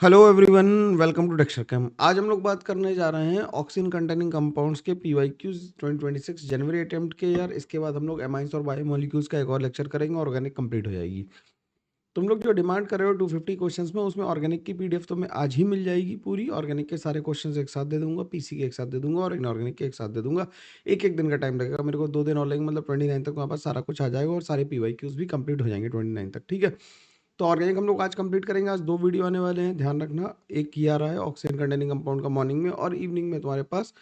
Hello everyone, welcome to texture cam. आज हम लोग बात करने जा रहे हैं ऑक्सीजन कंटेनिंग कंपाउंड्स के पीवाईक्यूज 2026 जनवरी अटेम्प्ट के यार। इसके बाद हम लोग एमाइंस और बायोमोलिक्यूल्स का एक और लेक्चर करेंगे। ऑर्गेनिक कंप्लीट हो जाएगी। तुम लोग जो डिमांड कर रहे हो 250 क्वेश्चंस में, उसमें ऑर्गेनिक की पीडीएफ तुम्हें आज ही मिल जाएगी पूरी। ऑर्गेनिक के सारे क्वेश्चंस एक साथ दे दूंगा, पीसी के एक साथ दे दूंगा और इनऑर्गेनिक के एक साथ दे दूंगा। एक एक दिन का टाइम लगेगा मेरे को, 2 दिन और लगेंगे। मतलब 29 तक वहाँ पर सारा कुछ आ जाएगा और सारे पीवाईक्यूज भी कंप्लीट हो जाएंगे 29 तक। ठीक है, तो ऑर्गेनिक हम लोग आज कंप्लीट करेंगे। आज 2 वीडियो आने वाले हैं, ध्यान रखना। एक ये आ रहा है ऑक्सीजन कंटेनिंग कंपाउंड का मॉर्निंग में, और इवनिंग में तुम्हारे पास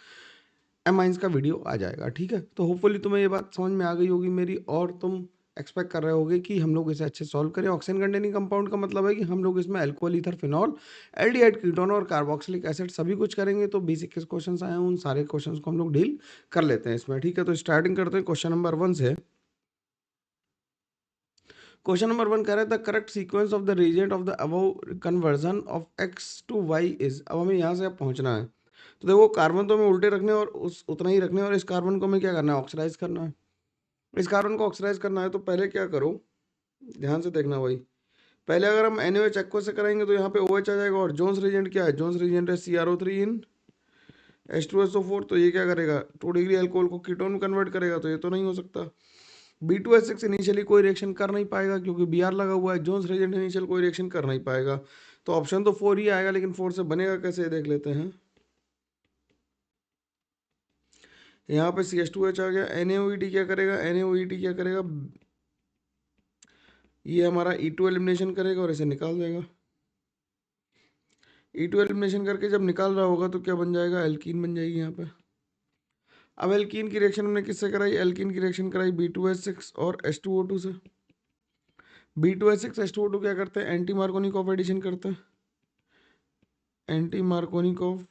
एमाइंस का वीडियो आ जाएगा। ठीक है, तो होपफुली तुम्हें ये बात समझ में आ गई होगी मेरी, और तुम एक्सपेक्ट कर रहे होगे कि हम लोग इसे अच्छे सॉल्व करें। ऑक्सीजन कंटेनिंग कंपाउंड का मतलब है कि हम लोग इसमें alcohol, ether, phenol, aldehyde, ketone और कार्बोक्सिलिक एसिड सभी कुछ करेंगे। तो बेसिक क्वेश्चन आए हैं, उन सारे क्वेश्चन को हम लोग डील कर लेते हैं इसमें। ठीक है, तो स्टार्टिंग करते हैं क्वेश्चन नंबर 1 से। क्वेश्चन नंबर 1 कह रहा है the correct sequence of the reagent of the above conversion of X to Y is. अब हमें यहाँ से अब पहुँचना है। तो देखो, कार्बन तो हमें उल्टे रखने और उस उतना ही रखने, और इस कार्बन को हमें क्या करना है, ऑक्सीडाइज करना है। इस कार्बन को ऑक्सीडाइज करना है, तो पहले क्या करो, ध्यान से देखना भाई। पहले अगर हम NaOH एक्वा से कराएंगे तो यहाँ पे OH आ जाएगा, और जोन्स रिएजेंट क्या है, जोन्स रिएजेंट है CrO3 इन H2SO4। तो ये क्या करेगा, 2 डिग्री अल्कोहल को कीटोन में कन्वर्ट करेगा। तो ये तो नहीं हो सकता। B2H6 इनिशियली कोई रिएक्शन कर नहीं पाएगा क्योंकि Br लगा हुआ है। जोन्स रिएजेंट इनिशियल कोई रिएक्शन कर नहीं पाएगा। तो ऑप्शन तो 4 ही आएगा, लेकिन 4 से बनेगा कैसे, ये देख लेते हैं। यहाँ पे CH2H आ गया। NaOET क्या करेगा, NaOET क्या करेगा, ये हमारा E2 एलिमिनेशन करेगा और इसे निकाल देगा। E2 एलिमिनेशन करके जब निकाल रहा होगा तो क्या बन जाएगा, एल्कीन बन जाएगी यहाँ पे। अब एल्कीन की रिएक्शन हमने किससे कराई, एल्कीन की रिएक्शन कराई B2H6 और H2O2 से। B2H6 H2O2 क्या करते हैं, एंटी मार्कोनिकॉफ एडिशन करते हैं। Anti Markovnikov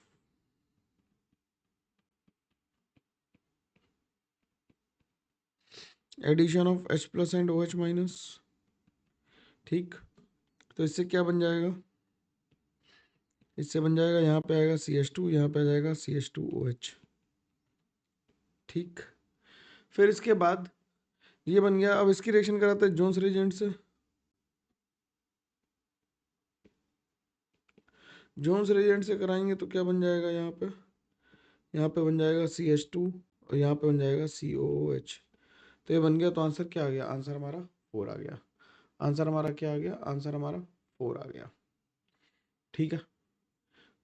addition of H plus and OH minus. ठीक, तो इससे क्या बन जाएगा, इससे बन जाएगा, यहाँ पे आएगा CH2, यहाँ पे आ जाएगा CH2OH। ठीक, फिर इसके बाद ये बन गया। अब इसकी रिएक्शन कराते हैं जोन्स रिएजेंट से। जोन्स रिएजेंट से कराएंगे तो क्या बन जाएगा, यहाँ पे बन जाएगा CH2 और यहाँ पे बन जाएगा COOH। तो ये बन गया। तो आंसर क्या आ गया, आंसर हमारा 4 आ गया। आंसर हमारा क्या आ गया, आंसर हमारा 4 आ गया। ठीक है,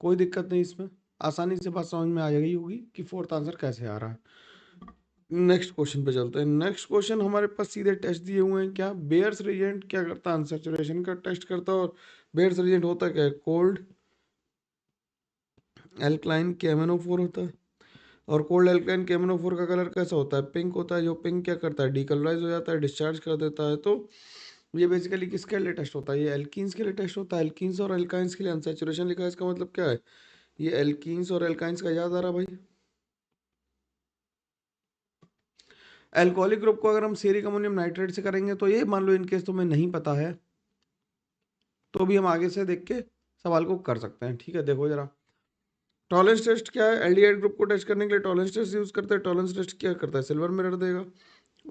कोई दिक्कत नहीं इसमें, आसानी से बात समझ में आ गई होगी कि फोर्थ आंसर कैसे आ रहा है। नेक्स्ट क्वेश्चन पे चलते हैं। नेक्स्ट क्वेश्चन हमारे पास सीधे टेस्ट दिए हुए हैं। क्या बेयर्स रिएजेंट क्या करता है, अनसैचुरेशन का टेस्ट करता है। और बेयर्स रिएजेंट होता क्या है, कोल्ड एल्कलाइन KMnO4 होता है। और कोल्ड एल्कलाइन KMnO4 का कलर कैसा होता है, पिंक होता है। जो पिंक क्या करता है, डीकलराइज हो जाता है, डिस्चार्ज कर देता है। तो ये बेसिकली किसके लिए टेस्ट होता है, ये एल्कीन्स के लिए टेस्ट होता है। एल्कीन्स और एल्काइंस के लिए अनसैचुरेशन लिखा है, इसका मतलब क्या है, ये एल्कीन्स और एल्काइंस का याद आ रहा भाई। एल्कोहलिक ग्रुप को अगर हम सेरिक अमोनियम नाइट्रेट से करेंगे, तो ये मान लो इनकेस तुम्हें नहीं पता है तो भी हम आगे से देख के सवाल को कर सकते हैं। ठीक है, देखो जरा, टॉलरेंस टेस्ट क्या है, एल्डिहाइड ग्रुप को टेस्ट करने के लिए टॉलरेंस टेस्ट यूज करते हैं। टॉलरेंस टेस्ट क्या करता है, सिल्वर मिरर देगा।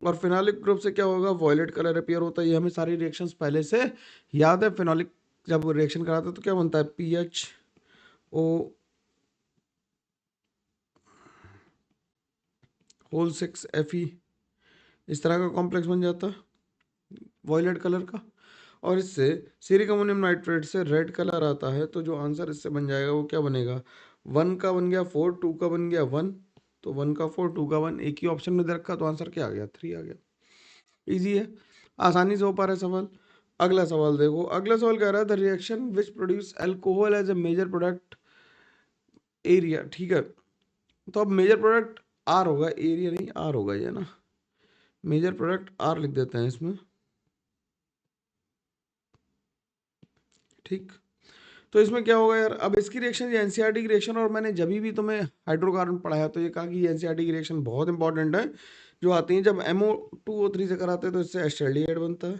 और फिनॉलिक ग्रुप से क्या होगा, वॉयलेट कलर अपीयर होता है। ये हमें सारी रिएक्शंस पहले से याद है। फिनॉलिक जब रिएक्शन कराते हैं तो क्या बनता है, PHO6Fe, इस तरह का कॉम्प्लेक्स बन जाता है वॉयलेट कलर का। और इससे सीरिक अमोनियम नाइट्रेट से रेड कलर आता है। तो जो आंसर इससे बन जाएगा वो क्या बनेगा, 1 का बन गया 4, 2 का बन गया 1। तो 1 का 4, 2 का 1 एक ही ऑप्शन में दे रखा, तो आंसर क्या आ गया, 3 आ गया। इजी है, आसानी से हो पा रहा है सवाल। अगला सवाल देखो। अगला सवाल कह रहा है the reaction which produce alcohol as a major product area. ठीक है, तो अब मेजर प्रोडक्ट आर होगा, एरिया नहीं आर होगा ये ना। मेजर प्रोडक्ट आर लिख देते हैं इसमें। ठीक, तो इसमें क्या होगा यार, अब इसकी रिएक्शन ये एनसीईआरटी की रिएक्शन, और मैंने जब भी तुम्हें हाइड्रोकार्बन पढ़ाया तो ये कहा कि एनसीईआरटी की रिएक्शन बहुत इंपॉर्टेंट है। जो आती है जब MO2O3 से कराते हैं तो इससे एसिड बनता है।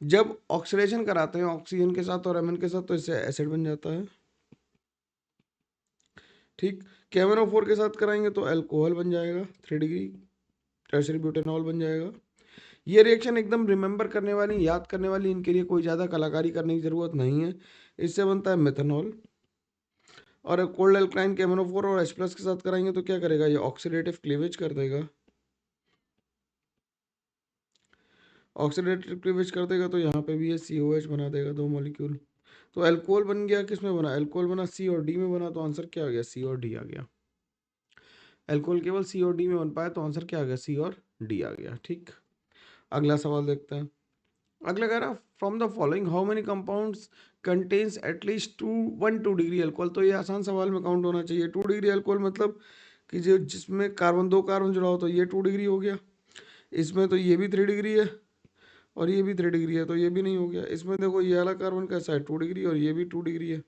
जब ऑक्सीडेशन कराते हैं ऑक्सीजन के साथ और एमएन के साथ तो इससे एसिड बन जाता है। ठीक, KMnO4 के साथ कराएंगे तो अल्कोहल बन जाएगा, 3 डिग्री टर्शरी ब्यूटेनॉल बन जाएगा। ये रिएक्शन एकदम रिमेंबर करने वाली, याद करने वाली, इनके लिए कोई ज़्यादा कलाकारी करने की ज़रूरत नहीं है। इससे बनता है मेथनॉल। और कोल्ड एल्कलाइन के MnO4 और H+ के साथ कराएंगे तो क्या करेगा, ये ऑक्सीडेटिव क्लीवेज कर देगा। ऑक्सीडेटिव क्लीवेज कर देगा तो यहाँ पे भी ये COH बना देगा 2 मॉलिक्यूल। तो एल्कोहल बन गया, किस में बना, एल्कोहल बना C और D में बना, तो आंसर क्या आ गया, C और D आ गया। एल्कोहल केवल C और D में बन पाया तो आंसर क्या आ गया, C और D आ गया। ठीक, अगला सवाल देखते हैं। अगला कह रहा from the following how many compounds contains at least 2 degree alcohol. तो ये आसान सवाल में काउंट होना चाहिए। 2 डिग्री अल्कोहल मतलब कि जो जिसमें कार्बन 2 कार्बन जुड़ा हो तो ये 2 डिग्री हो गया। इसमें तो ये भी 3 डिग्री है और ये भी 3 डिग्री है तो ये भी नहीं हो गया। इसमें देखो ये वाला कार्बन कैसा है 2 डिग्री और ये भी 2 डिग्री है,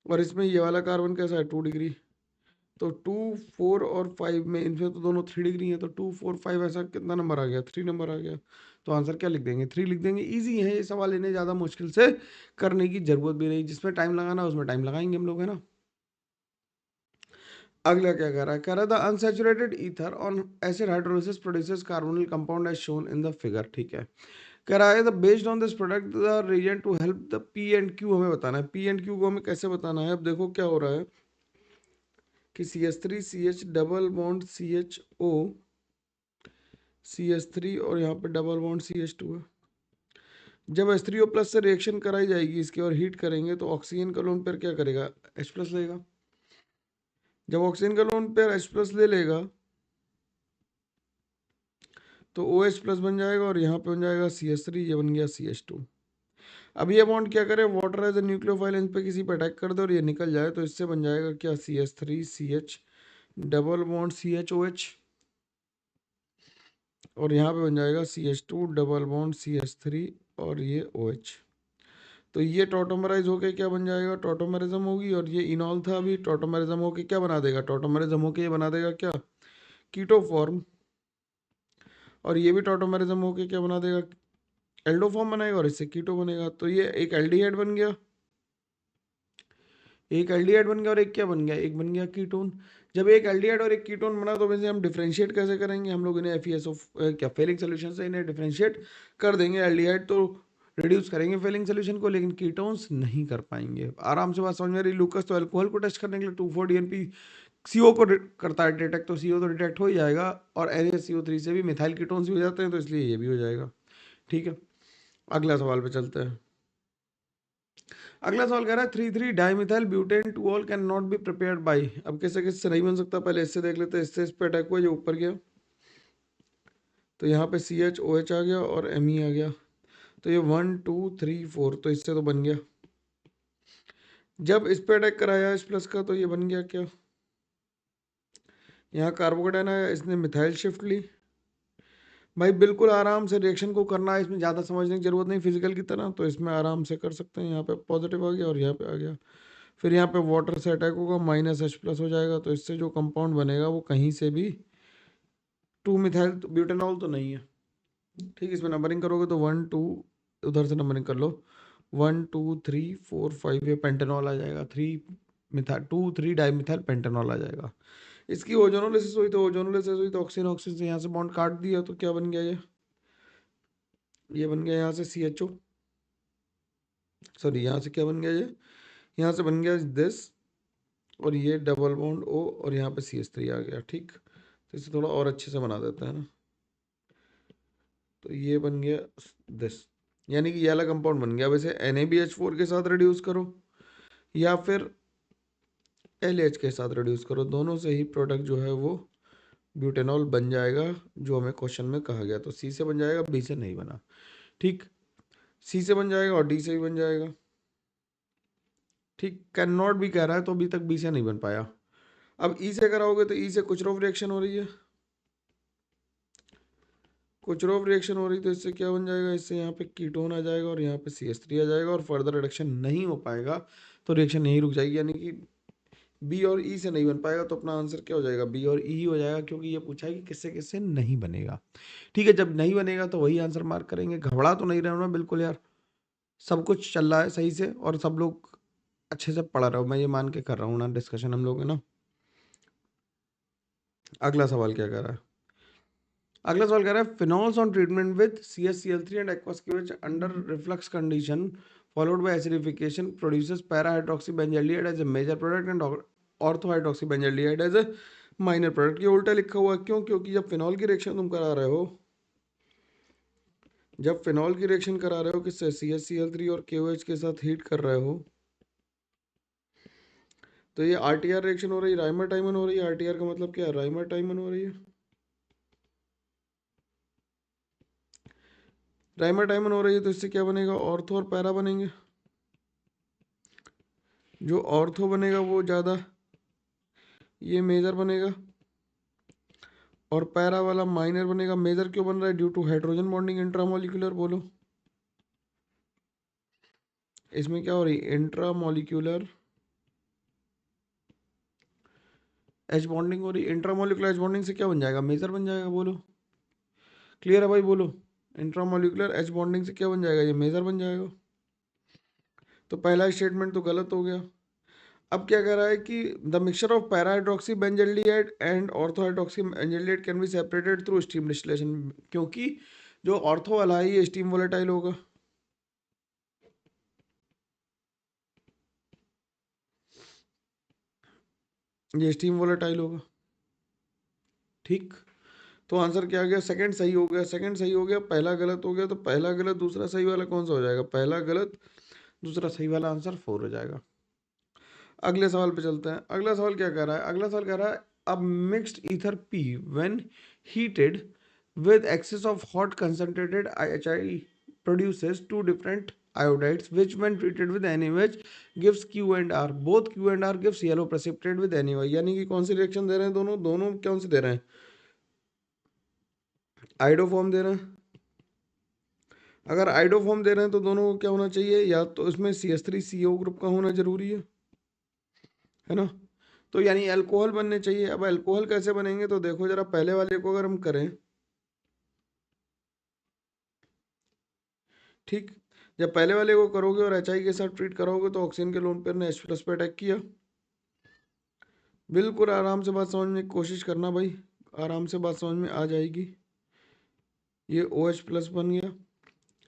और इसमें ये वाला कार्बन कैसा है 2 डिग्री। तो 2, 4 और 5 में इनमें तो दोनों 3 डिग्री है, तो 2, 4, 5 ऐसा कितना नंबर आ गया, 3 नंबर आ गया। तो आंसर क्या लिख देंगे, 3 लिख देंगे। इजी है ये सवाल, इन्हें ज़्यादा मुश्किल से करने की जरूरत भी नहीं। जिसमें टाइम लगाना है उसमें टाइम लगाएंगे हम लोग, है ना। अगला क्या कह रहा है the unsaturated ether on acid hydrolysis produces carbonyl compound as shown in the figure. ठीक है, कह रहा है the based on this product the reason to help the P and Q हमें बताना है। P एंड Q को हमें कैसे बताना है। अब देखो क्या हो रहा है कि CH3 CH double bond CHO CH3 और यहाँ पे डबल बॉन्ड CH2 है। जब H3O+ से रिएक्शन कराई जाएगी इसकी और हीट करेंगे तो ऑक्सीजन का लोन पेयर क्या करेगा, H+ लेगा। जब ऑक्सीजन का लोन पेयर H+ ले लेगा तो OH+ बन जाएगा और यहाँ पे बन जाएगा CH3, ये बन गया CH2। अब ये बॉन्ड क्या करे, वाटर एज ए न्यूक्लियोफाइल इन पे किसी पे अटैक कर दे और ये निकल जाए तो इससे बन जाएगा क्या, CH3 CH double bond CHOH और यहाँ पे बन जाएगा CH2 डबल बॉन्ड CH3 और ये OH। तो ये टॉटोमराइज होके क्या बन जाएगा, टॉटोमरिज्म होगी। और ये इनॉल था, अभी टॉटोमरिज्म होके क्या बना देगा, टॉटोमरिज्म होके ये बना देगा क्या, कीटो फॉर्म। और ये भी टॉटोमरिज्म होके क्या बना देगा, एल्डो फॉर्म बनाएगा और इससे कीटो बनेगा। तो ये एक एल्डिहाइड बन गया, एक एल्डिहाइड बन गया और एक क्या बन गया, एक बन गया कीटोन। जब एक एल्डिहाइड और एक कीटोन बना तो वैसे हम डिफरेंशिएट कैसे करेंगे, हम लोग इन्हें FeSO क्या फेलिंग सोल्यूशन से इन्हें डिफरेंशिएट कर देंगे। एल्डिहाइड तो रिड्यूस करेंगे फेलिंग सोल्यूशन को, लेकिन कीटोन्स नहीं कर पाएंगे। आराम से बात समझ में रही। लूकस तो अल्कोहल को टेस्ट करने के लिए 2,4-DNP CO को करता है डिटेक्ट, तो CO तो डिटेक्ट हो ही जाएगा। और NaCO3 से भी मिथाइल कीटोन्स भी हो जाते हैं, तो इसलिए ये भी हो जाएगा। ठीक है, अगला सवाल पे चलते हैं। अगला सवाल कह रहा है 3,3 डाइमिथाइल ब्यूटेन 2-ऑल can not be prepared by. अब किससे किससे नहीं बन सकता, पहले इससे देख लेते हैं। इससे इस पे अटैक हुआ जो ऊपर गया तो यहाँ पे CHOH आ गया और Me आ गया। तो ये 1, 2, 3, 4 तो इससे तो बन गया। जब इस पे अटैक कराया H+ का तो ये बन गया क्या, यहाँ कार्बोकेटाइन आया, इसने मिथाइल शिफ्ट ली। भाई बिल्कुल आराम से रिएक्शन को करना है, इसमें ज़्यादा समझने की जरूरत नहीं फिजिकल की तरह, तो इसमें आराम से कर सकते हैं। यहाँ पे पॉजिटिव आ गया और यहाँ पे आ गया। फिर यहाँ पे वाटर से अटैक होगा, -H+ हो जाएगा। तो इससे जो कंपाउंड बनेगा वो कहीं से भी 2 मिथाइल ब्यूटेनॉल तो नहीं है। ठीक, इसमें नंबरिंग करोगे तो 1, 2 उधर से नंबरिंग कर लो, 1, 2, 3, 4, 5 ये पेंटेनॉल आ जाएगा। 2, 3 डाइमिथाइल पेंटेनॉल आ जाएगा। इसकी ओजोनोलिसिस हुई तो ऑक्सीजन ऑक्सीजन से यहाँ से बॉन्ड काट दिया तो क्या बन गया, ये बन गया यहाँ से CHO, सॉरी यहाँ से क्या बन गया, ये यहाँ से बन गया दिस, और ये डबल बॉन्ड O और यहाँ पे CH3 आ गया। ठीक, तो इसे थोड़ा और अच्छे से बना देते हैं ना। तो ये बन गया दिस, यानी कि ये वाला कंपाउंड बन गया। वैसे NaBH4 के साथ रिड्यूस करो या फिर LH के साथ रिड्यूस करो, दोनों से ही प्रोडक्ट जो है वो ब्यूटेनॉल बन जाएगा, जो हमें क्वेश्चन में कहा गया। तो C से बन जाएगा, B से नहीं बना। ठीक, C से बन जाएगा और D से भी बन जाएगा। ठीक, कैन नॉट भी कह रहा है तो अभी तक B से नहीं बन पाया। अब E से कराओगे तो E से कुचरोव रिएक्शन हो रही है, कुचरोव रिएक्शन हो रही तो इससे क्या बन जाएगा, इससे यहाँ पे कीटोन आ जाएगा और यहाँ पे CH3 आ जाएगा और फर्दर रिडक्शन नहीं हो पाएगा तो रिएक्शन यहीं रुक जाएगी, यानी कि बी और ई से नहीं बन पाएगा। तो अपना आंसर क्या हो जाएगा, बी और ई हो जाएगा, क्योंकि ये पूछा है कि किससे किससे नहीं बनेगा। ठीक है, जब नहीं बनेगा तो वही आंसर मार्क करेंगे। घबरा तो नहीं रहना बिल्कुल यार, सब कुछ चल रहा है सही से और सब लोग अच्छे से पढ़ रहे हो, मैं ये मान के कर रहा हूँ ना डिस्कशन हम लोग, है ना। अगला सवाल क्या कर रहा है, अगला सवाल कह रहा है phenols on treatment with CaCl3 and aqueous QH under reflux condition followed by acidification produces para-hydroxybenzaldehyde as a major product and ortho-hydroxybenzaldehyde as a minor product. ये उल्टा लिखा हुआ है, क्यों? क्योंकि जब फिनॉल की रिएक्शन तुम करा रहे हो, जब फिनॉल की रिएक्शन करा रहे हो किससे, CH3 और KOH के साथ हीट कर रहे हो, तो ये RTR रिएक्शन हो रही है, राइमर टाइमन हो रही है। RTR का मतलब क्या है? राइमर टाइमन हो रही है। राइमर टाइमन हो रही है तो इससे क्या बनेगा? ऑर्थो और पैरा बनेंगे। जो ऑर्थो बनेगा वो ज़्यादा ये मेजर बनेगा और पैरा वाला माइनर बनेगा। मेजर क्यों बन रहा है? Due to hydrogen bonding intramolecular. बोलो इसमें क्या हो रही है? इंट्रामोलिकुलर एच बॉन्डिंग हो रही है। इंट्रामोलिकुलर एच बॉन्डिंग से क्या बन जाएगा? मेजर बन जाएगा। बोलो क्लियर है भाई? बोलो इंट्रामोलिकुलर एच बॉन्डिंग से क्या बन जाएगा? ये मेजर बन जाएगा। तो पहला स्टेटमेंट तो गलत हो गया। अब क्या कह रहा है कि the mixture of para hydroxy benzaldehyde and ortho hydroxy benzaldehyde can be separated through steam distillation, क्योंकि जो ऑर्थो वाला है ये स्टीम वोलेटाइल होगा। ये स्टीम वोलेटाइल होगा। ठीक, तो आंसर क्या आ गया? सेकंड सही हो गया। सेकंड सही हो गया, पहला गलत हो गया। तो पहला गलत, दूसरा सही वाला कौन सा हो जाएगा? पहला गलत, दूसरा सही वाला, आंसर 4 हो जाएगा। अगले सवाल पे चलते हैं। अगला सवाल क्या कह रहा है? अगला सवाल कह रहा है अब mixed ether P when heated with excess of hot concentrated HI produces two different iodides which when treated with NaOH gives Q and R. Both Q and R gives yellow precipitate with NaOH। यानी कि कौन सी reaction दे रहे हैं? दोनों दोनों कौन सी दे रहे हैं? आइडोफॉर्म दे रहे हैं। अगर आइडोफॉर्म दे रहे हैं तो दोनों को क्या होना चाहिए? या तो इसमें CH3CO ग्रुप का होना जरूरी है ना? तो यानी अल्कोहल बनने चाहिए। अब अल्कोहल कैसे बनेंगे? तो देखो जरा, पहले वाले को अगर हम करें, ठीक, जब पहले वाले को करोगे और HI के साथ ट्रीट करोगे तो ऑक्सीजन के लोन पेयर ने H+ पे अटैक किया। बिल्कुल आराम से बात समझने की कोशिश करना भाई, आराम से बात समझ में आ जाएगी। ये OH+ बन गया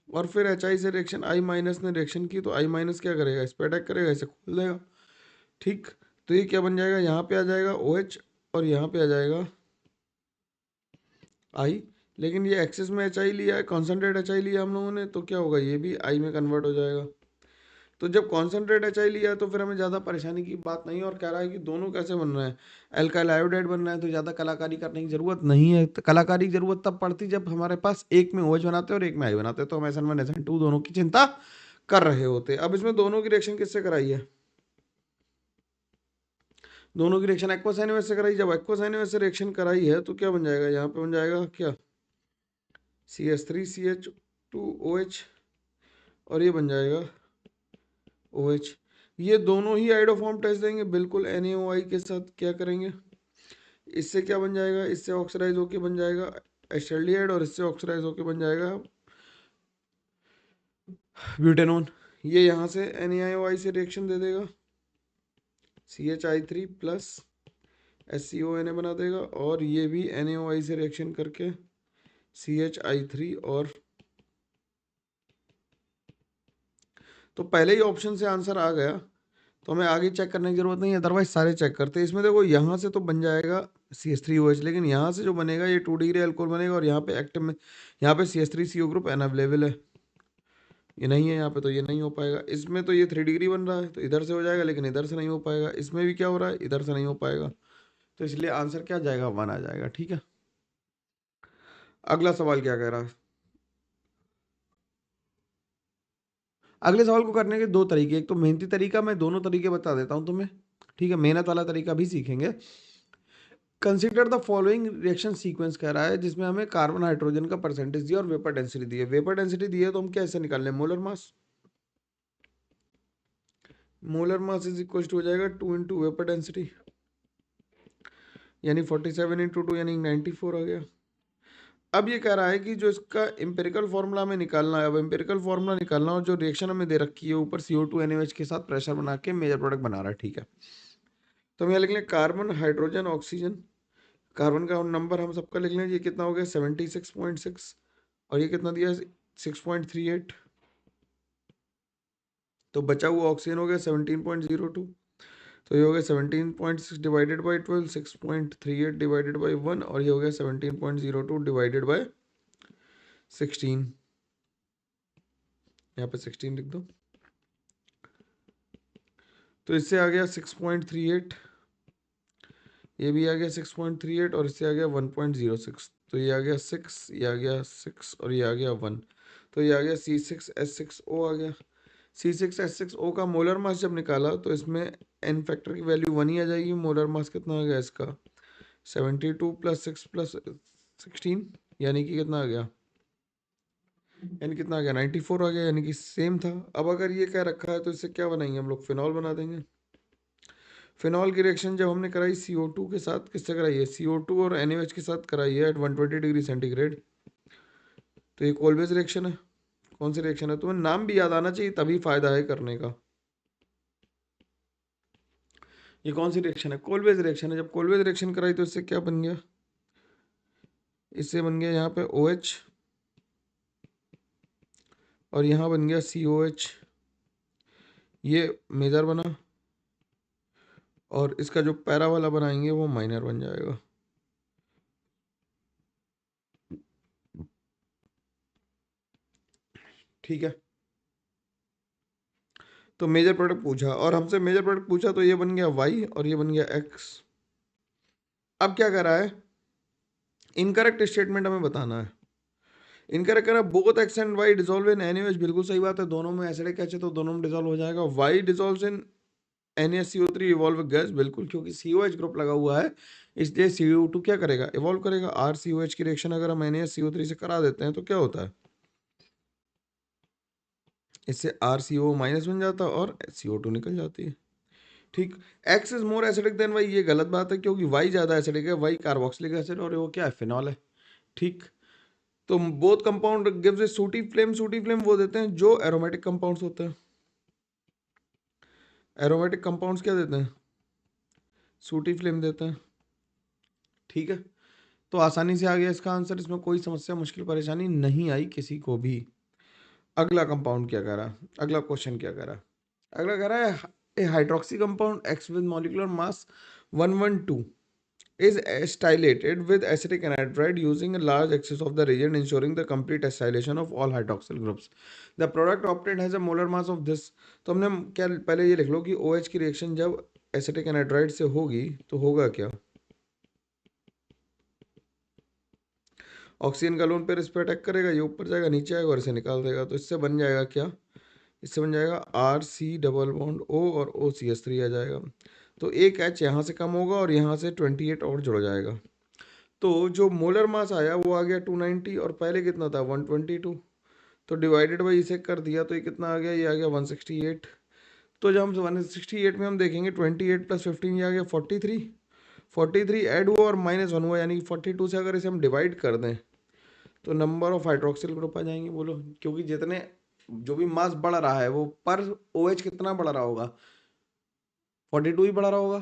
और फिर HI से रिएक्शन I- ने रिएक्शन की तो I- क्या करेगा? इस पे अटैक करेगा, इसे खोल देगा। ठीक, तो ये क्या बन जाएगा? यहाँ पे आ जाएगा OH और यहाँ पे आ जाएगा I। लेकिन ये एक्सेस में HI लिया है, कॉन्सेंट्रेट HI लिया हम लोगों ने, तो क्या होगा? ये भी I में कन्वर्ट हो जाएगा। तो जब कॉन्सेंट्रेट HI लिया है तो फिर हमें ज़्यादा परेशानी की बात नहीं है। और कह रहा है कि दोनों कैसे बन रहे हैं? एल्काइल आयोडाइड बन रहा है, तो ज़्यादा कलाकारी करने की ज़रूरत नहीं है। तो कलाकारी की ज़रूरत तब पड़ती जब हमारे पास एक में OH बनाते और एक में I बनाते, तो हम SN1 SN2 दोनों की चिंता कर रहे होते। अब इसमें दोनों की रिएक्शन किससे कराई है? दोनों की रिएक्शन एक्वस एनओएच से कराई। जब एक्वस एनओएच से रिएक्शन कराई है तो क्या बन जाएगा? यहाँ पे बन जाएगा क्या? CH3CH2OH और ये बन जाएगा OH। ये दोनों ही आइडोफॉर्म टेस्ट देंगे बिल्कुल NaOI के साथ। क्या करेंगे? इससे क्या बन जाएगा? इससे ऑक्सीडाइज होके बन जाएगा एसिटाल्डिहाइड और इससे ऑक्सीडाइज होके बन जाएगा ब्यूटेनॉन। ये यहाँ से NaOI से रिएक्शन दे देगा, CHI3 प्लस SCONA बना देगा और ये भी NaOI से रिएक्शन करके CHI3 और, तो पहले ही ऑप्शन से आंसर आ गया तो हमें आगे चेक करने की जरूरत नहीं है, अदरवाइज सारे चेक करते हैं। इसमें देखो यहाँ से तो बन जाएगा CH3OH, लेकिन यहाँ से जो बनेगा ये 2 डिग्री अल्कोहल बनेगा और यहाँ पे एक्टिव में, यहाँ पे CH3CO ग्रुप अनअवेलेबल है, ये नहीं है यहाँ पे, तो ये नहीं हो पाएगा। इसमें तो ये 3 डिग्री बन रहा है तो इधर से हो जाएगा, लेकिन इधर से नहीं हो पाएगा। इसमें भी क्या हो रहा है? इधर से नहीं हो पाएगा, तो इसलिए आंसर क्या आ जाएगा? 1 आ जाएगा। ठीक है, अगला सवाल क्या कह रहा है? अगले सवाल को करने के दो तरीके, एक तो मेहनती तरीका, मैं दोनों तरीके बता देता हूं तुम्हें, ठीक है? मेहनत वाला तरीका भी सीखेंगे। Consider the following reaction sequence कह रहा है जिसमें हमें कार्बन हाइड्रोजन का परसेंटेज दिया और वेपर डेंसिटी दी है। वेपर डेंसिटी दी है तो हम कैसे निकाल लें? Molar mass. Molar mass is equal to हो जाएगा 2 इंटू वेपर डेंसिटी, यानी 47 इंटू 2 यानी 94 आ गया। अब ये कह रहा है कि जो इसका एम्पेरिकल फार्मूला हमें निकालना है, अब एम्पेरिकल फार्मूला निकालना और जो रिएक्शन हमें दे रखी है ऊपर CO2 NaOH के साथ प्रेशर बना के मेजर प्रोडक्ट बना रहा है, ठीक है? तो हम यहाँ लिख लें कार्बन हाइड्रोजन ऑक्सीजन। कार्बन का नंबर हम सबका लिख लें, ये कितना हो गया? 76.6 और ये कितना दिया? 6.38। तो बचा हुआ ऑक्सीजन हो गया 17.02, तो ये हो गया 17.6 डिवाइडेड बाई 12, 6.38 डिवाइडेड बाई 1, और ये हो गया 17.02 डिवाइडेड बाई 16, यहाँ पे 16 लिख दो। तो इससे आ गया 6.38, ये भी आ गया 6.38, और इससे आ गया 1.06, तो ये आ गया 6, ये आ गया 6, और ये आ गया 1, तो ये आ गया C6H6O आ गया। C6H6O का मोलर मास जब निकाला तो इसमें एन फैक्टर की वैल्यू 1 ही आ जाएगी। मोलर मास कितना आ गया इसका 72 + 6 + 16, यानी कि कितना आ गया, यानी कितना आ गया 94 आ गया, यानी कि सेम था। अब अगर ये क्या रखा है तो इससे क्या बनाएंगे हम लोग, फिनॉल बना देंगे। फिनॉल की रिएक्शन जब हमने कराई CO2 के साथ, किससे कराई है, CO2 और NaOH के साथ कराई है एट 120 डिग्री सेंटीग्रेड। तो ये कोलवेज रिएक्शन है। कौन सी रिएक्शन है, तुम्हें नाम भी याद आना चाहिए तभी फायदा है करने का। ये कौन सी रिएक्शन है, कोलवेज रिएक्शन है। जब कोलवेज रिएक्शन कराई तो इससे क्या बन गया, इससे बन गया यहाँ पे OH, और यहाँ बन गया COH, ये मेजर बना, और इसका जो पैरा वाला बनाएंगे वो माइनर बन जाएगा। ठीक है, तो मेजर प्रोडक्ट पूछा, और हमसे मेजर प्रोडक्ट पूछा, तो ये बन गया Y और ये बन गया X। अब क्या करा है, इनकरेक्ट स्टेटमेंट हमें बताना है। इनकरेक्ट करा, both X and Y dissolve in NaOH, बिल्कुल सही बात है, दोनों में एसिडिक H है तो दोनों में डिसॉल्व हो जाएगा। Y डिसॉल्व्स इन NaCO3 इवॉल्व गैस, बिल्कुल, क्योंकि COH ग्रुप लगा हुआ है इसलिए CO2 क्या करेगा, इवॉल्व करेगा। RCOH की रिएक्शन अगर हम NaCO3 से करा देते हैं तो क्या होता है, इससे RCO माइनस बन जाता है और CO2 निकल जाती है। ठीक, X is more acidic then Y, ये गलत बात है क्योंकि Y ज्यादा एसिडिक है, Y कार्बोक्सिलिक एसिड और वो क्या है, फिनॉल है। ठीक, तो बोथ कंपाउंड गिव्स ए सूटी फ्लेम। सूटी फ्लेम वो देते हैं जो एरोमेटिक कंपाउंड्स होते हैं। एरोमेटिक कंपाउंड्स क्या देते हैं, सूटी फ्लेम देते हैं। ठीक है, तो आसानी से आ गया इसका आंसर, इसमें कोई समस्या मुश्किल परेशानी नहीं आई किसी को भी। अगला कंपाउंड क्या कह रहा है, अगला क्वेश्चन क्या कह रहा है, अगला कह रहा है a hydroxy compound X with molecular mass 112 is acylated with acetic anhydride using a large excess of the reagent, ensuring the complete acylation of all hydroxyl groups. The product obtained has a molar mass of this. तो हमने क्या, पहले ये लिख लो कि OH की reaction जब acetic anhydride से होगी तो होगा क्या, ऑक्सीजन का लोन पेयर इस पर अटैक करेगा, ये ऊपर जाएगा, नीचे आएगा और इसे निकाल देगा। तो इससे बन जाएगा क्या, इससे बन जाएगा RC डबल बॉन्ड O और OCH3 आ जाएगा। तो एक H यहाँ से कम होगा और यहाँ से 28 और जुड़ जाएगा। तो जो मोलर मास आया वो आ गया 290 और पहले कितना था 122, तो डिवाइडेड बाई इसे कर दिया तो ये कितना आ गया, ये आ गया 168। तो जब हम 168 में हम देखेंगे 28 + 15 ये आ गया 43, 43 ऐड हुआ और -1 हुआ, यानी कि 42 से अगर इसे हम डिवाइड कर दें तो नंबर ऑफ हाइड्रोक्सिल ग्रुप आ जाएंगे। बोलो, क्योंकि जितने जो भी मास बढ़ रहा है वो पर OH कितना बढ़ रहा होगा, 42 ही बढ़ रहा होगा।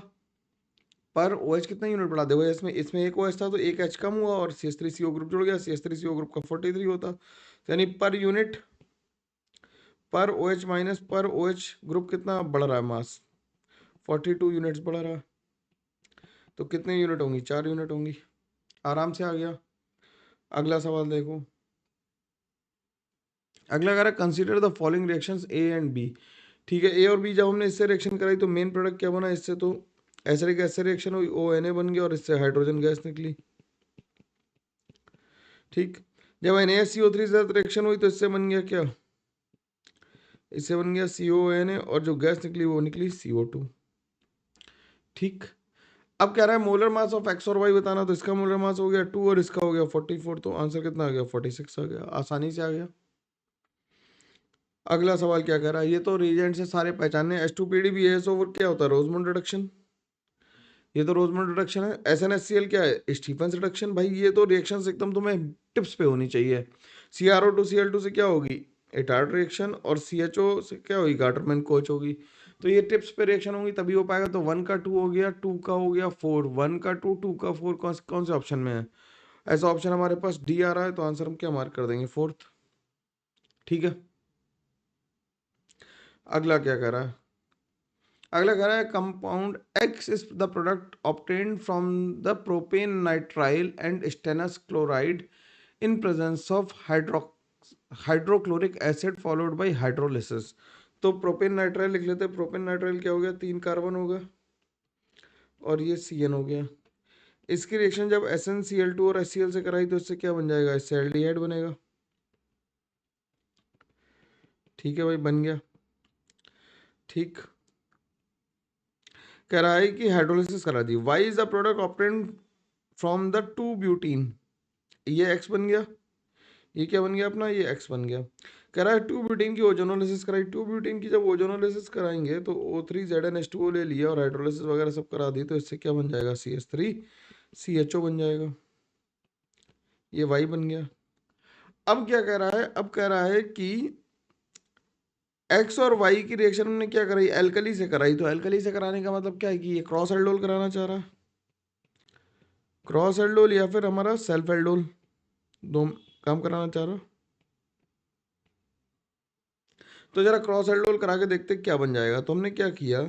पर OH कितना यूनिट बढ़ा, देखो इसमें इसमें एक OH था तो एक H कम हुआ और CH3CO ग्रुप जुड़ गया, CH3CO ग्रुप का 43 होता, तो यानी पर यूनिट पर OH माइनस पर OH ग्रुप कितना बढ़ रहा है, मास 42 यूनिट्स बढ़ रहा है। तो कितने यूनिट होंगी, 4 यूनिट होंगी। आराम से आ गया। अगला सवाल देखो, अगला कह रहा है consider the following reactions A and B। ठीक है, A और B जब हमने इससे रिएक्शन कराई तो मेन प्रोडक्ट क्या बना, इससे तो एसिडिक एसिड रिएक्शन हुई, ONA बन गया और इससे हाइड्रोजन गैस निकली। ठीक, जब NaCO3 से रिएक्शन हुई तो इससे बन गया क्या, इससे बन गया CONA और जो गैस निकली वो निकली CO2। ठीक, अब कह रहा है मोलर मास ऑफ X और Y बताना, तो इसका मोलर मास हो गया 2 और इसका हो गया 44, तो आंसर कितना आ गया 46 आ गया, आसानी से आ गया। अगला सवाल क्या कह रहा है, ये तो रिएजेंट से सारे पहचाने, H2PD BaSO4 क्या होता है, रोजमंड रिडक्शन, ये तो रोजमंड रिडक्शन है। SnHCl क्या है, स्टीफंस रिडक्शन। भाई ये तो रिएक्शंस एकदम तुम्हें टिप्स पे होनी चाहिए। CrO2Cl2 से क्या होगी, एटार्ड रिएक्शन, और CHO से क्या होगी, गाटरमैन कोच होगी। तो ये टिप्स पे रिएक्शन होगी तभी हो पाएगा। तो 1 का 2 हो गया, 2 का हो गया 4, 1 का 2, 2 का 4, कौन से ऑप्शन में है, ऐसा ऑप्शन हमारे पास डी आ रहा है, तो आंसर हम क्या मार्क कर देंगे, फोर्थ। ठीक है, अगला क्या कह रहा है, अगला कह रहा है compound x is the product obtained from the propane nitrile and stannous chloride in presence of hydrochloric acid followed by hydrolysis. तो प्रोपेन नाइट्राइल लिख लेते हैं। प्रोपेन नाइट्राइल क्या हो गया, 3 कार्बन होगा और ये CN हो गया। इसकी रिएक्शन जब SnCl2 और HCl से कराई तो इससे क्या बन जाएगा, इससे एल्डिहाइड बनेगा। ठीक है भाई, बन गया। ठीक, कह रहा है कि हाइड्रोलिसिस करा दी। Y is the product obtained from the 2 butene, ये X बन गया, ये क्या बन गया अपना, ये X बन गया। कह रहा है 2 ब्यूटीन की ओजोनोलिसिस कराई। 2 ब्यूटीन की जब ओजोनोलिसिस कराएंगे तो O3ZnH2O ले लिया और हाइड्रोलिसिस वगैरह सब करा दी तो इससे क्या बन जाएगा, CH3CHO बन जाएगा। ये Y बन गया। अब क्या कह रहा है, अब कह रहा है कि X और Y की रिएक्शन हमने क्या कराई, एल्कली से कराई। तो एल्कली से कराने का मतलब क्या है कि ये क्रॉस एल्डोल कराना चाह रहा है, क्रॉस एल्डोल या फिर हमारा सेल्फ एल्डोल, दो काम कराना चाह रहा। तो जरा क्रॉस एल्डोल करा के देखते क्या बन जाएगा। तो हमने क्या किया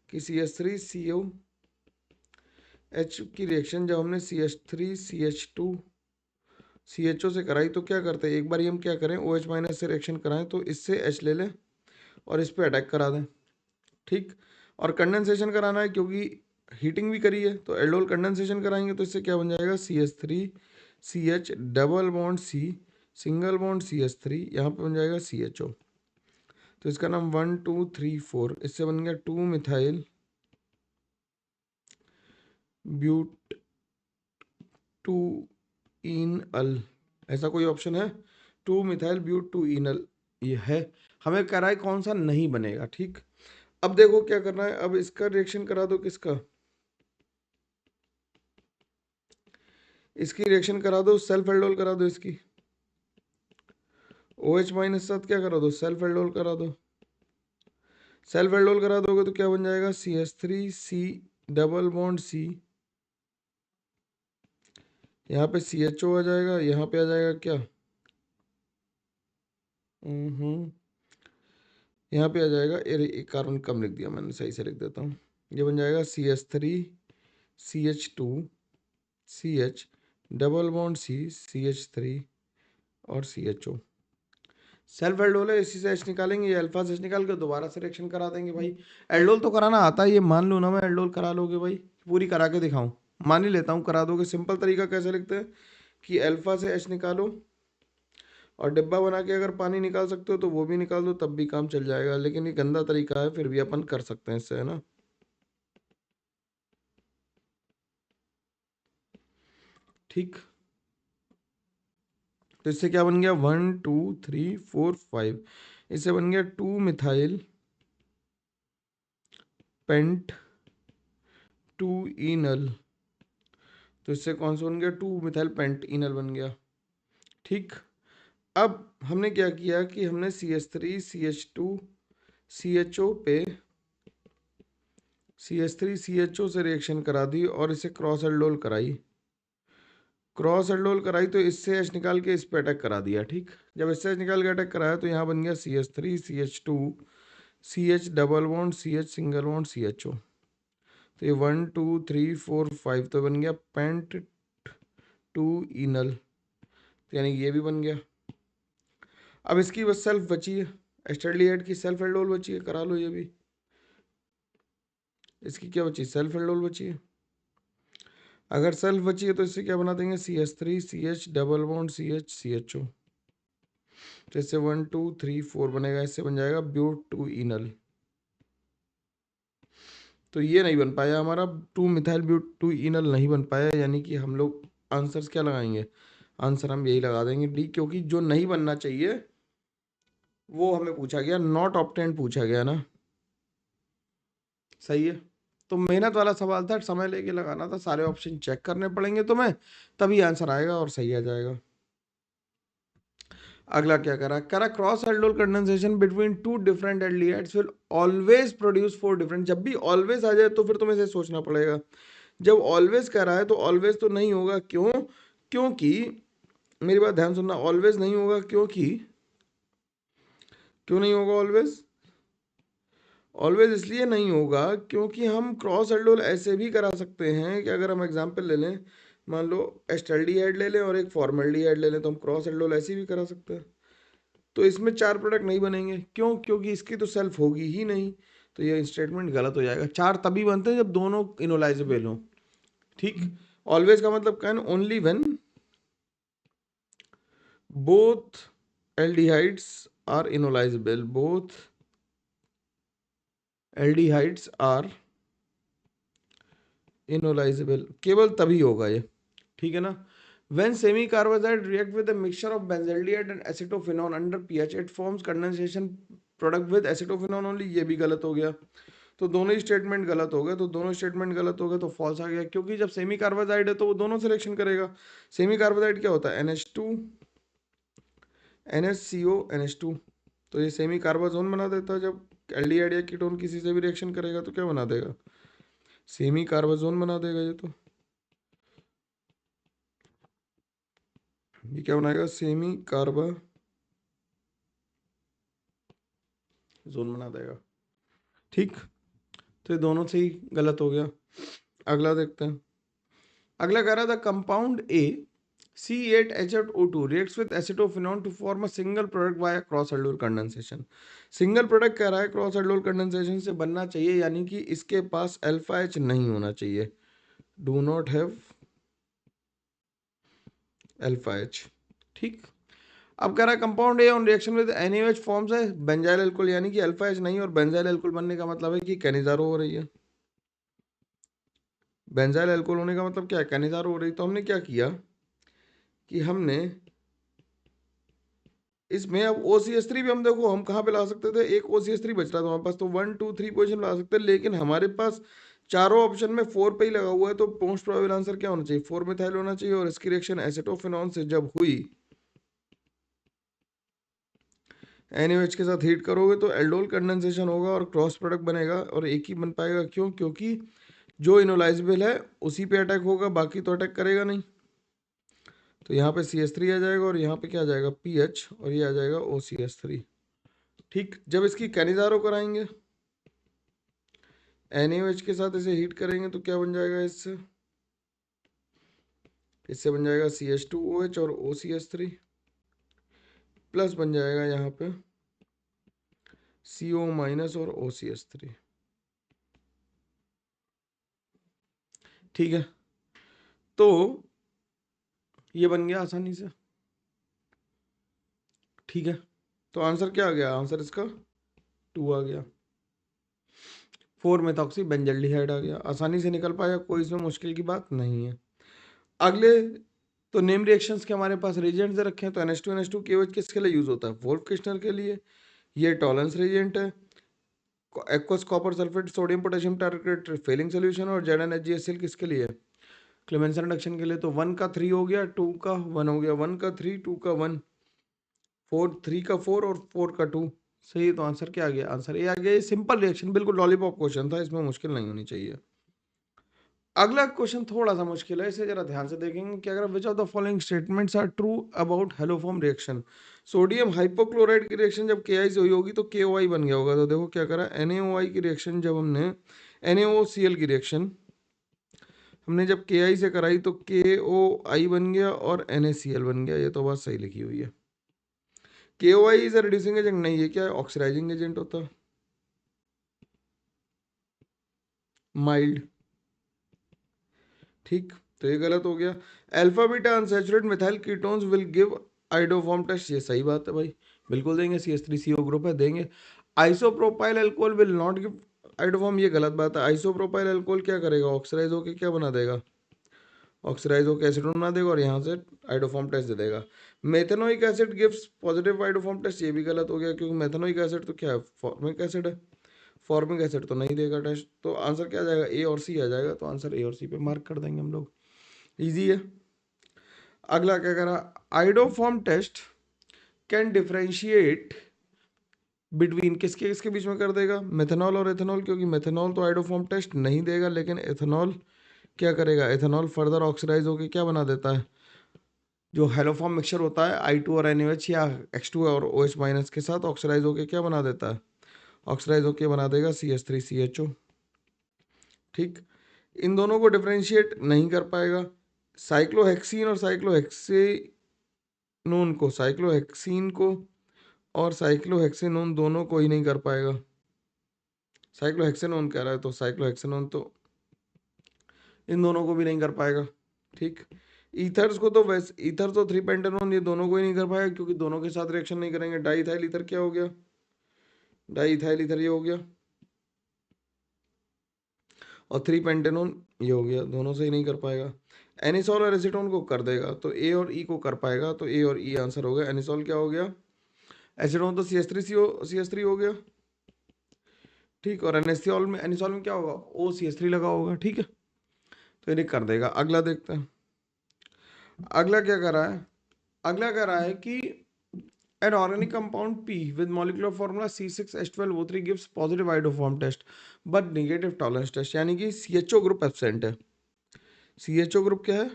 कि CH3COH की रिएक्शन जब हमने CH3CH2CHO से कराई तो क्या करते हैं, एक बार हम क्या करें OH माइनस से रिएक्शन कराएं तो इससे H ले लें और इस पे अटैक करा दें। ठीक, और कंडेंसेशन कराना है क्योंकि हीटिंग भी करी है तो एल्डोल कंडेंसेशन कराएंगे तो इससे क्या बन जाएगा, CH3CH double bond C single bond CH3, यहाँ पे बन जाएगा CHO। तो इसका नाम 1 2 3 4, इससे बन गया 2 मिथाइल ब्यूट 2 इनल, ऐसा कोई ऑप्शन है, 2 मिथाइल ब्यूट 2 इनल ये है। हमें कह रहा है कौन सा नहीं बनेगा। ठीक, अब देखो क्या करना है, अब इसका रिएक्शन करा दो, किसका, इसकी रिएक्शन करा दो, सेल्फ एल्डोल करा दो इसकी, OH माइनस साथ क्या करा दो, सेल्फ एल्डोल करा दो। सेल्फ एल्डोल करा दोगे तो क्या बन जाएगा, CH3C डबल बॉन्ड C, यहाँ पे CHO आ जाएगा, यहाँ पे आ जाएगा क्या, यहाँ पे आ जाएगा, अरे एक कार्बन कम लिख दिया मैंने, सही से लिख देता हूँ। ये बन जाएगा CH3CH2CH double bond C CH3 और CHO। सेल्फ एल्डोल है, इसी से H निकालेंगे, ये अल्फा से H निकाल के दोबारा से रिएक्शन करा देंगे। भाई एल्डोल तो कराना आता है, ये मान लो ना, मैं एल्डोल करा लोगे भाई, पूरी करा के दिखाऊं, मान ही लेता हूँ करा दोगे। सिंपल तरीका कैसे लिखते हैं कि अल्फा से H निकालो और डिब्बा बना के अगर पानी निकाल सकते हो तो वो भी निकाल दो, तब भी काम चल जाएगा। लेकिन ये गंदा तरीका है, फिर भी अपन कर सकते हैं इससे, है ना। ठीक, तो इससे क्या बन गया, 1 2 3 4 5, इससे बन गया 2 मिथाइल पेंट 2 इनल। तो इससे कौन सा बन गया, 2 मिथाइल पेंट इनल बन गया। ठीक, अब हमने क्या किया कि हमने CH3CH2CHO पे CH3CHO से रिएक्शन करा दी और इसे क्रॉस एल्डोल कराई। क्रॉस एल्डोल कराई तो इससे H निकाल के इस पे अटैक करा दिया। ठीक, जब इससे H निकाल के अटैक कराया तो यहाँ बन गया CH3CH2CH double bond CH single bond CHO। तो ये 1 2 3 4 5 तो बन गया पेंट 2 इनल, तो यानी ये भी बन गया। अब इसकी बस सेल्फ बची है, एस्टर्डिहाइड की सेल्फ एल्डोल बची है, करा लो ये भी। इसकी क्या बची, सेल्फ एल्डोल बची है। अगर सेल्फ बची है तो इससे क्या बना देंगे, CH3CH double bond CH CHO। तो इससे 1 2 3 4 बनेगा, इससे बन जाएगा ब्यूट 2 इनल। तो ये नहीं बन पाया हमारा, 2 मिथाइल ब्यूट 2 इनल नहीं बन पाया, यानी कि हम लोग आंसर्स क्या लगाएंगे, आंसर हम यही लगा देंगे D, क्योंकि जो नहीं बनना चाहिए वो हमें पूछा गया, नॉट ऑब्टेन्ड पूछा गया ना। सही है, तो मेहनत वाला सवाल था, समय लेके लगाना था, सारे ऑप्शन चेक करने पड़ेंगे तुम्हें, तभी आंसर आएगा और सही आ जाएगा। अगला क्या करा cross aldol condensation between 2 different aldehydes will always produce 4 different. जब भी ऑलवेज आ जाए तो फिर तुम्हें इसे सोचना पड़ेगा। जब ऑलवेज कह रहा है तो ऑलवेज तो नहीं होगा, क्यों, क्योंकि मेरी बात ध्यान सुनना, ऑलवेज नहीं होगा क्योंकि, क्यों नहीं होगा ऑलवेज, ऑलवेज इसलिए नहीं होगा क्योंकि हम क्रॉस एल्डोल ऐसे भी करा सकते हैं कि अगर हम एग्जांपल ले लें, मान लो एस्टल्डिहाइड ले लें और एक फॉर्मल्डिहाइड ले लें, तो हम क्रॉस एल्डोल ऐसे भी करा सकते हैं। तो इसमें 4 प्रोडक्ट नहीं बनेंगे, क्यों? क्योंकि इसकी तो सेल्फ होगी ही नहीं, तो ये स्टेटमेंट गलत हो जाएगा। 4 तभी बनते हैं जब दोनों इनोलाइजेबल हो। ठीक, ऑलवेज का मतलब can only when both aldehydes are enolizable, both aldehydes are enolizable, केवल तभी होगा ये। ठीक है ना? When semi-carbazide react with a mixture of benzaldehyde and acetophenone under pH, it forms condensation product with acetophenone only। ये भी गलत हो गया, तो दोनों ही स्टेटमेंट गलत हो गए। तो दोनों स्टेटमेंट गलत हो गए तो फॉल्स आ गया, क्योंकि जब सेमी कार्बाजाइड है तो वो दोनों सिलेक्शन करेगा। सेमी कार्बाजाइड क्या होता है? NH2 NHCO NH2, तो ये सेमी कार्बाजोन बना देता है। जब एल्डिहाइड या कीटोन किसी से भी रिएक्शन करेगा तो क्या बना देगा? सेमी कार्बाजोन बना देगा। ये तो ये क्या बनाएगा? सेमी कार्बा जोन बना देगा। ठीक, तो ये दोनों से ही गलत हो गया। अगला देखते हैं। अगला कह रहा था compound A C8H8O2 reacts with acetophenone to form a single product via cross aldol condensation। Single product कह रहा है क्रॉस aldol कंडेंसेशन से बनना चाहिए, यानी कि इसके पास अल्फा एच नहीं होना चाहिए, do not have alpha H. ठीक, अब कह रहा है compound A on reaction with NaOH forms है बेंजाइल अल्कोहल, यानी कि अल्फा एच नहीं, और बेंजाइल अल्कोहल बनने का मतलब है कि कैनिजारो हो रही है। बेंजाइल अल्कोहल होने का मतलब क्या है? कैनिजारो हो रही। तो हमने क्या किया कि हमने इसमें अब OCH3 भी हम देखो हम कहाँ पे ला सकते थे, एक OCH3 बच रहा था हमारे पास, तो 1 2 3 पोजीशन ला सकते हैं, लेकिन हमारे पास चारों ऑप्शन में 4 पे ही लगा हुआ है। तो मोस्ट प्रोबेबल आंसर क्या होना चाहिए? 4 मिथाइल होना चाहिए। और इसकी रिएक्शन एसिटोफेनॉन से जब हुई, NaOH के साथ हीट करोगे तो एल्डोल कंडेंसेशन होगा और क्रॉस प्रोडक्ट बनेगा, और एक ही बन पाएगा। क्यों? क्योंकि जो इनोलाइजेबल है उसी पे अटैक होगा, बाकी तो अटैक करेगा नहीं। तो यहाँ पे CH3 आ जाएगा और यहाँ पे क्या आ जाएगा? PH, और ये आ जाएगा OCH3। ठीक, जब इसकी कैनिजारो कराएंगे NaOH के साथ इसे हीट करेंगे तो क्या बन जाएगा? इससे इससे बन जाएगा CH2OH और OCH3, प्लस बन जाएगा यहाँ पे CO माइनस और OCH3। ठीक है, तो ये बन गया आसानी से। ठीक है, तो आंसर क्या आ गया? आंसर इसका 2 आ गया। 4 मेथॉक्सी बेंजल्डिहाइड आ गया, आसानी से निकल पाया, कोई इसमें मुश्किल की बात नहीं है। अगले तो नेम रिएक्शंस के हमारे पास रिएजेंट दे रखे हैं। तो NH2 NH2 KOH किसके लिए यूज होता है? वोल्फ किस्टनर के लिए। ये टॉलरेंस रिएजेंट है। Aqueous copper sulphate sodium potassium tartrate Fehling solution. और ZnHgCl किसके लिए? क्लेमेंसन रिडक्शन के लिए। तो 1 का 3 हो गया, 2 का 1 हो गया, 1 का 3, 2 का 1, 4 3 का 4 और 4 का 2। सही है, तो आंसर क्या आ गया? आंसर ए आ गया। ये सिंपल रिएक्शन, बिल्कुल लॉलीपॉप क्वेश्चन था, इसमें मुश्किल नहीं होनी चाहिए। अगला क्वेश्चन थोड़ा सा मुश्किल है, इसे जरा ध्यान से देखेंगे कि अगर which of the following statements are true about haloform reaction. Sodium hypochloride की रिएक्शन जब KI से हुई होगी तो KOI बन गया होगा। तो देखो क्या करा, NaOI की रिएक्शन जब हमने NaOCl की रिएक्शन हमने जब KI से कराई तो KOI बन गया और NaCl बन गया। ये तो बात सही लिखी हुई है। KOI is a reducing agent नहीं है, क्या है? ऑक्सीडाइजिंग एजेंट होता है, माइल्ड। ठीक, तो ये गलत हो गया। Alpha beta unsaturated methyl ketones will give iodoform test. ये सही बात है भाई, बिल्कुल देंगे। CH3CO ग्रुप है, देंगे। Isopropyl alcohol will not give iodoform, ये गलत बात है। आइसोप्रोपाइल अल्कोहल क्या करेगा? ऑक्सीडाइज होकर क्या बना देगा? ऑक्सीडाइज होकर एसिडोन बना देगा और यहाँ से आइडोफॉर्म टेस्ट दे देगा। Methanoic acid gives positive iodoform test, ये भी गलत हो गया, क्योंकि मेथेनोइक एसिड तो क्या है? फॉर्मिक एसिड है। फॉर्मिक एसिड तो नहीं देगा टेस्ट। तो आंसर क्या आ जाएगा? ए और सी आ जाएगा। तो आंसर ए और सी पे मार्क कर देंगे हम लोग, इजी है। अगला क्या कह रहा? Iodoform test can differentiate between, किसके किसके बीच में कर देगा? मेथेनॉल और एथेनॉल, क्योंकि मेथेनॉल तो आइडोफॉर्म टेस्ट नहीं देगा, लेकिन एथेनॉल क्या करेगा? एथेनॉल फर्दर ऑक्सीडाइज होकर क्या बना देता है? जो हेलोफॉर्म मिक्सचर होता है I2 और NaOH या X2 और OH माइनस के साथ ऑक्सीडाइज होकर क्या बना देता है? ऑक्सीडाइज होके बना देगा CH3CHO। ठीक, इन दोनों को डिफरेंशिएट नहीं कर पाएगा। साइक्लोहेक्सीन और साइक्लोहेक्सीन को और साइक्लोहेक्सेनोन दोनों को ही नहीं कर पाएगा। साइक्लोहेक्सेनोन कह रहा है तो साइक्लोहेक्सेनोन तो इन दोनों को भी नहीं कर पाएगा। ठीक, ईथर्स को तो वैसे ईथर तो 3 पेंटेनोन ये दोनों को ही नहीं कर पाएगा क्योंकि दोनों के साथ रिएक्शन नहीं करेंगे। डाईइथाइल ईथर क्या हो गया, डाईइथाइल ईथर ये हो गया और 3 पेंटेनोन ये हो गया, दोनों से ही नहीं कर पाएगा। एनिसोल और एसीटोन को कर देगा तो ए और ई को कर पाएगा, तो ए और ई आंसर हो गया। एनिसोल क्या हो गया, एसीटोन तो CH3 हो गया। ठीक, और एनिसोल में क्या होगा, OCH3 लगा होगा। ठीक है, तो ये कर देगा। अगला देखते हैं, अगला क्या कर रहा है। अगला कह रहा है कि an organic compound P with molecular formula C6H12O3 gives positive iodoform test but negative tolerance test, यानी कि CHO ग्रुप एब्सेंट है। CHO ग्रुप क्या है,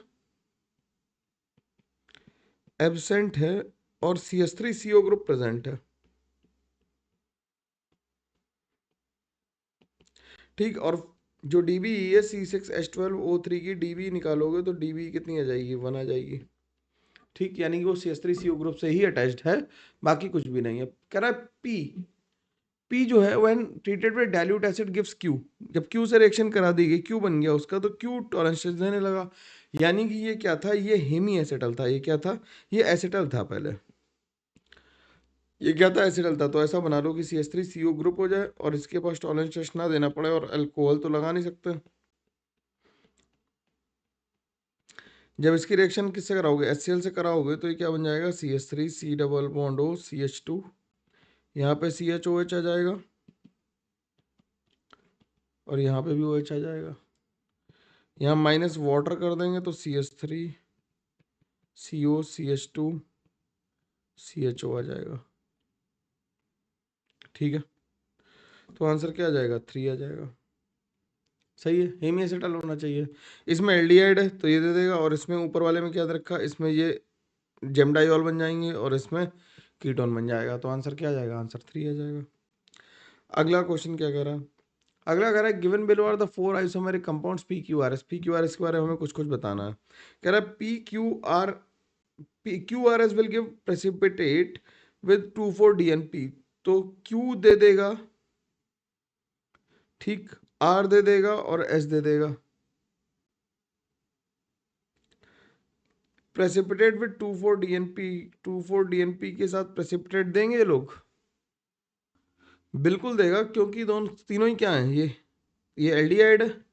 एब्सेंट है, और CH3CO ग्रुप प्रेजेंट है। ठीक, और जो DB है C6H12O3 की DB निकालोगे तो DB कितनी आ जाएगी, 1 आ जाएगी। ठीक, यानी कि वो CH3CO ग्रुप से ही अटैच्ड है, बाकी कुछ भी नहीं है। कह रहा है P जो है when treated with dilute acid gives Q, जब Q से रिएक्शन करा दी गई, Q बन गया उसका, तो Q टॉलरेंस देने लगा। यानी कि ये क्या था, ये हेमी एसिटल था। ये क्या था, ये एसिटल था पहले। ये क्या था, एसिडल था। तो ऐसा बना लो कि CH3CO ग्रुप हो जाए और इसके पास टॉलरेंस टेस्ट ना देना पड़े, और अल्कोहल तो लगा नहीं सकते। जब इसकी रिएक्शन किससे कराओगे, HCl से कराओगे, तो ये क्या बन जाएगा, CH3C double bond O CH2, यहाँ पे CHOH आ जाएगा और यहाँ पे भी OH आ जाएगा। यहाँ माइनस वाटर कर देंगे तो CH3CO CH2 CHO आ जाएगा। ठीक है, तो आंसर क्या आ जाएगा, 3 आ जाएगा। सही है, हेमी एसिटल होना चाहिए। इसमें एल्डिहाइड है तो ये दे देगा, और इसमें ऊपर वाले में क्या दे रखा, इसमें ये जेमडाइल बन जाएंगे और इसमें कीटोन बन जाएगा। तो आंसर क्या आ जाएगा, आंसर 3 आ जाएगा। अगला क्वेश्चन क्या कह रहा है, अगला कह रहा है given below are the 4 isomeric compounds PQRS। PQRS के बारे में हमें कुछ कुछ बताना है। कह रहा है PQRS will give precipitate with 2,4-DNP। तो Q दे देगा, ठीक, R दे देगा और S दे देगा। प्रेसिपिटेट विद 2,4-DNP, 2,4-DNP के साथ प्रेसिपिटेट देंगे ये लोग, बिल्कुल देगा, क्योंकि दोनों तीनों ही क्या है, ये एल्डिहाइड है,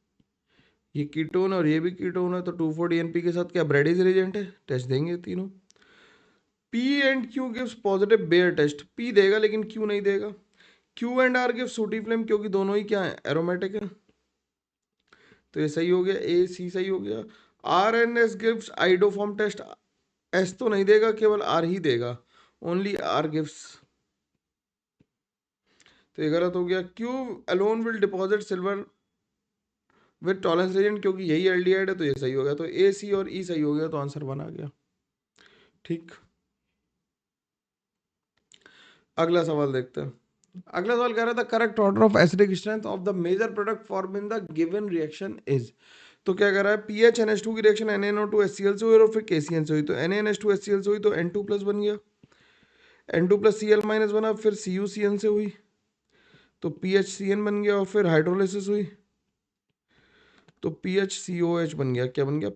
ये कीटोन और ये भी कीटोन है, तो 2,4-DNP के साथ क्या ब्रैडीज रिएजेंट है, टेस्ट देंगे तीनों। P and Q gives positive Baeyer test, P देगा लेकिन Q नहीं देगा। Q and R gives sooty flame, क्योंकि दोनों ही क्या है, एरोमेटिक है, तो ये सही हो गया, A C सही हो गया। R and S gives iodoform test, S तो नहीं देगा, केवल R ही देगा, ओनली R गिव्स, तो ये गलत हो गया। Q alone will deposit silver with Tollens reagent, क्योंकि यही एल्डिहाइड है, तो ये सही हो गया। तो A C और E सही हो गया, तो आंसर 1 आ गया। ठीक, अगला सवाल देखते हैं। अगला सवाल कह रहा था correct order of acidic strength of the major product form in the given reaction is. तो क्या कह रहा है, PHNH2 की रिएक्शन NaNO2HCl से हुई और फिर KCN से हुई, तो NaNH2HCl से हुई तो N2 प्लस बन गया, N2 प्लस Cl माइनस बना, फिर CuCN से हुई तो PHCN बन गया, और फिर हाइड्रोलिसिस हुई तो PHCOH बन गया। क्या बन गया,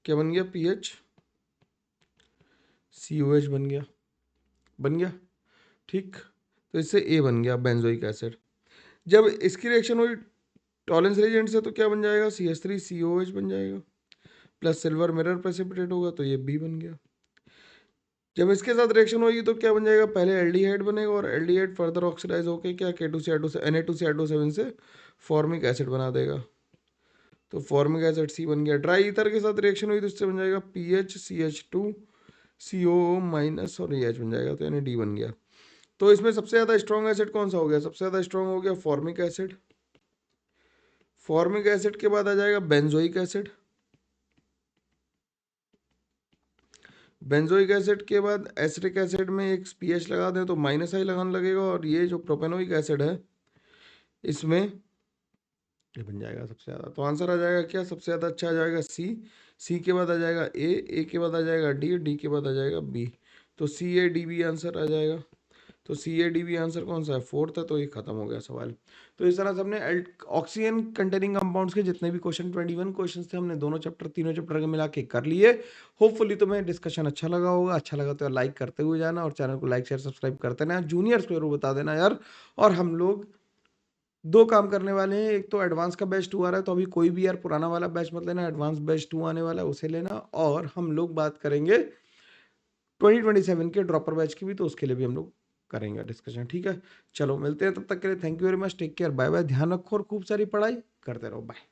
क्या बन गया, PHCOH बन गया, बन गया। ठीक, तो इससे A बन गया, बेंजोइक एसिड। जब इसकी रिएक्शन हुई टॉलेंस रिएजेंट से तो क्या बन जाएगा, CH3COH बन जाएगा, प्लस सिल्वर मिरर प्रेसिपिटेट होगा तो ये B बन गया। जब इसके साथ रिएक्शन होगी तो क्या बन जाएगा, पहले एल्डिहाइड बनेगा और एल्डिहाइड फर्दर ऑक्सीडाइज होकर क्या Na2CO7 से फॉर्मिक एसिड बना देगा, तो फॉर्मिक एसिड C बन गया। ड्राई ईथर के साथ रिएक्शन हुई तो इससे बन जाएगा PHCH2CO माइनस और ये H बन जाएगा, तो यानी D बन गया। तो इसमें सबसे ज्यादा स्ट्रॉन्ग एसिड कौन सा हो गया, सबसे ज्यादा स्ट्रॉन्ग हो गया फॉर्मिक एसिड। फॉर्मिक एसिड के बाद आ जाएगा बेंजोइक एसिड, बेंजोइक एसिड के बाद एसिटिक एसिड में एक पीएच लगा दें तो माइनस आई लगाना लगेगा, और ये जो प्रोपेनोइक एसिड है इसमें ये बन जाएगा सबसे ज़्यादा। तो आंसर आ जाएगा क्या, सबसे ज़्यादा अच्छा आ जाएगा सी। सी के बाद आ जाएगा ए के बाद आ जाएगा डी के बाद आ जाएगा बी। तो सी ए डी बी आंसर आ जाएगा। तो सी ए डी बी आंसर कौन सा है, फोर्थ है। तो ये खत्म हो गया सवाल। तो इस तरह से हमने ऑक्सीजन कंटेनिंग कंपाउंड्स के जितने भी क्वेश्चन 21 क्वेश्चन थे हमने दोनों चैप्टर तीनों चैप्टर के मिला के कर लिए। होपफुली तुम्हें डिस्कशन अच्छा लगा होगा। अच्छा लगा तो लाइक करते हुए जाना और चैनल को लाइक शेयर सब्सक्राइब करते रहना। जूनियर्स को जरूर बता देना यार। और हम लोग दो काम करने वाले हैं, एक तो एडवांस का बैच 2 आ रहा है, तो अभी कोई भी यार पुराना वाला बैच मत लेना, एडवांस बैच 2 आने वाला है उसे लेना। और हम लोग बात करेंगे 2027 के ड्रॉपर बैच की भी, तो उसके लिए भी हम लोग करेंगे डिस्कशन, ठीक है। चलो मिलते हैं, तब तक के लिए thank you very much, take care, bye bye, ध्यान रखो और खूब सारी पढ़ाई करते रहो, बाय।